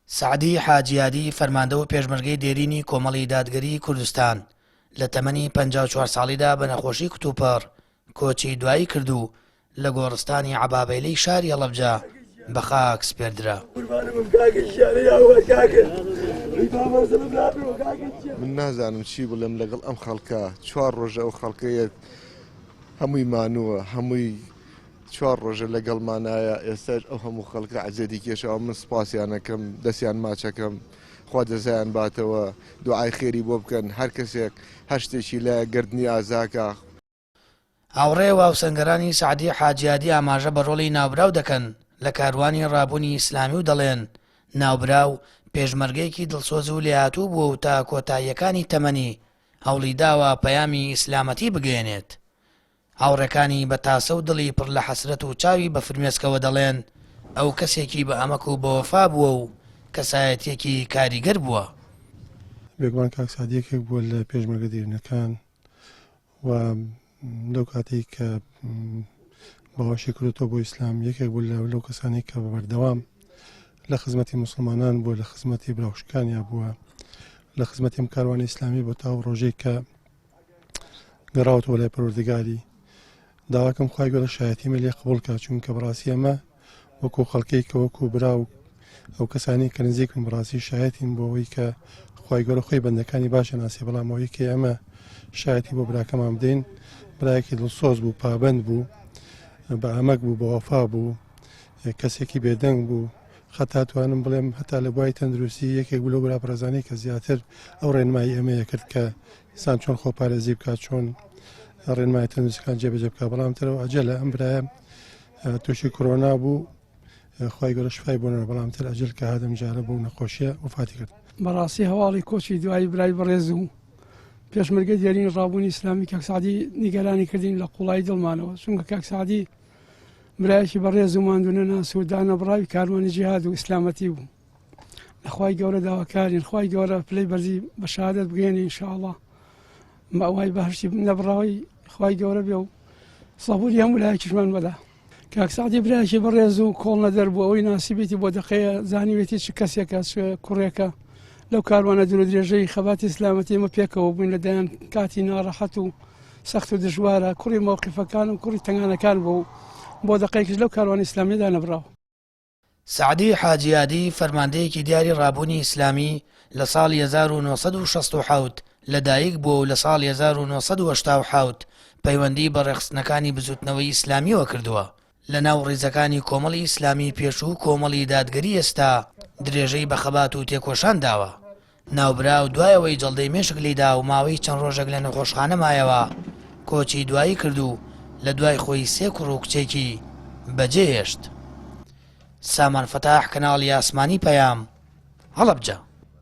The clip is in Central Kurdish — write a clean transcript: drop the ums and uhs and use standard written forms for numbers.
سعدی حاجیادی فەرماندە و پێشمەرگەی دێرینی کۆمەڵی دادگەری کوردستان لە تەمەنی 54 ساڵیدا بە نەخۆشی کتوپەڕ کۆچی دوایی کردو لە گۆڕستانی عەبابەیلەی شاری هەڵەبجە بە خاک سپێردرا. من نازانم چی بڵێم لەگەڵ ئەم خەڵکە 4 ڕۆژە ئەو خەڵکەیە هەمووی مانووە هەمووی 4 ڕۆژە لەگەڵمانایە ئێستاش ئەو هەموو خەڵکە عەجەدی کێشەوە من سوپاسیانەکەم دەستیان ماچەکەم خوا جەزایان باتەوە دوعای خێری بۆ بکەن هەر کەسێک هەر شتێکی لە گردنی ئازاکە. هاوڕێ واوسەنگەرانی سعدی حاجیادی ئاماژە بە ڕۆڵی ناوبراو دەکەن لە کاروانی ڕابوونی ئیسلامی و دەڵێن ناوبراو پێشمەرگەیەکی دڵسۆز و لێهاتوو بووە و تا کۆتاییەکانی تەمەنی هەوڵی داوە پەیامی ئیسلامەتی بگەێنێت. هاوڕێکانی بە تاسە و دڵی پڕ لە حەسرەت و چاوی بە فرمێسکەوە دەڵێن ئەو کەسێکی بە ئەمەک و بەوەفا بووە و کەسایەتێکی کاریگەر بووە. بێگومان کاک سعدیەکێک بووە لە پێشمەرگە دێرینەکان و لەو کاتێک کە باوەشی کردوتەوە بۆ ئیسلام یەکێک بوو لەو کەسانی کە بە بەردەوام لە خزمەتی موسڵمانان بووە لە خزمەتی براوشکانیا بووە لە خزمەتی ئەم کاروانی ئیسلامی بۆ تا ڕۆژێک کە گەڕاوەتەوە لای پەروەردگاری داواکەم خوای گەورە شایەتیمە لێ قبوڵ کات چونکە بەڕاستی ئەمە وەکو خەڵکەی کە وەکو براو ئەو کەسانی کە نزیکن بەڕاستی شایەتین بۆ ئەوەی کە خوای گەورە خۆی بەندەکانی باشە ناسی بەڵام ئەوەی کە ئەمە شایەتی بۆ براکەمان بدەین برایەکی دڵسۆز بوو پابەند بوو بە ئەمەک بوو بە وەفا بوو کەسێکی بێدەنگ بوو خەتا توانم بڵێم هەتا لە بوای تەندروستی یەکێک بوو لەو براپەرزانەی کە زیاتر ئەو ڕێنمایی ئەمەیە کرد کە ئینسان چۆن خۆپارێزی بکات چۆن ڕێنمای تەندروستیەکان جێبەجێ بکات بەڵام ترەوە ئەجەلە ئەم برایە تووشی کۆرۆنا بوو خوای گەورە شفای بۆنەوە بەڵام تر ئەجەل کە هادەم جارە بۆ نەخۆشیە وفاتی کرد. بەڕاستی هەواڵی کۆچی دوایی برای بەڕێز و پێشمەرگەی دێرینی ڕابوونی ئیسلامی کاک سعدی نیگەرانی کردین لە قوڵای دڵمانەوە چونکە کاک سعدی برایەکی بەڕێز و ماندوونە ناس و دانەبڕاوی کاروانی جیهاد و ئیسلامەتی بوو. لەخوای گەورە داواکارین خوای گەورە پلەی بەرزی بە شەهادەت بگەێنی ئینشاءڵڵا ماوای بەهشتی نەبڕاوی خوای گەورە بێ و سەبووری هەموو لایەکیشمان بەدا. کاک سعدی برایەکی بەڕێز و کۆڵ نەدەر بوو ئەوەی ناسیبێتی بۆ دقەیە زانیوێتی چ کەسێکە کوڕێکە لەو کاروانە دوور درێژەی خەباتی ئیسلامەتی ئێمە پێکەوە بووین لەدایان کاتی ناڕەحەت و سەخت و دژوارە کوڕی مەوقیفەکان و کوڕی تەنگانەکان بوو بۆ دقەیەکیش لەو کاروانی ئیسلامیدا نەبراوە. سعدی حاجیادی فەرماندەیەکی دیاری ڕابوونی ئیسلامی لە ساڵی 1967 لەدایک بووە و لە ساڵی 1970 پەیوەندی بە ڕێخستنەکانی بزوتنەوەی ئیسلامیەوە کردووە. لە ناو ڕێزەکانی کۆمەڵی ئیسلامی پێشوو کۆمەڵی دادگەری ئێستا درێژەی بە خەبات و تێکۆشان داوە. ناوبرا و دوایەوەی جەڵدەی مێشک لیدا و ماوەی چەند ڕۆژێک لە نەخۆشخانە مایەوە کۆچی دوایی کردو لە دوای خۆی 3 کوڕ و کچێکی بەجێهێشت. سامان فەتاح کەناڵی ئاسمانی پەیام هەڵەبجە.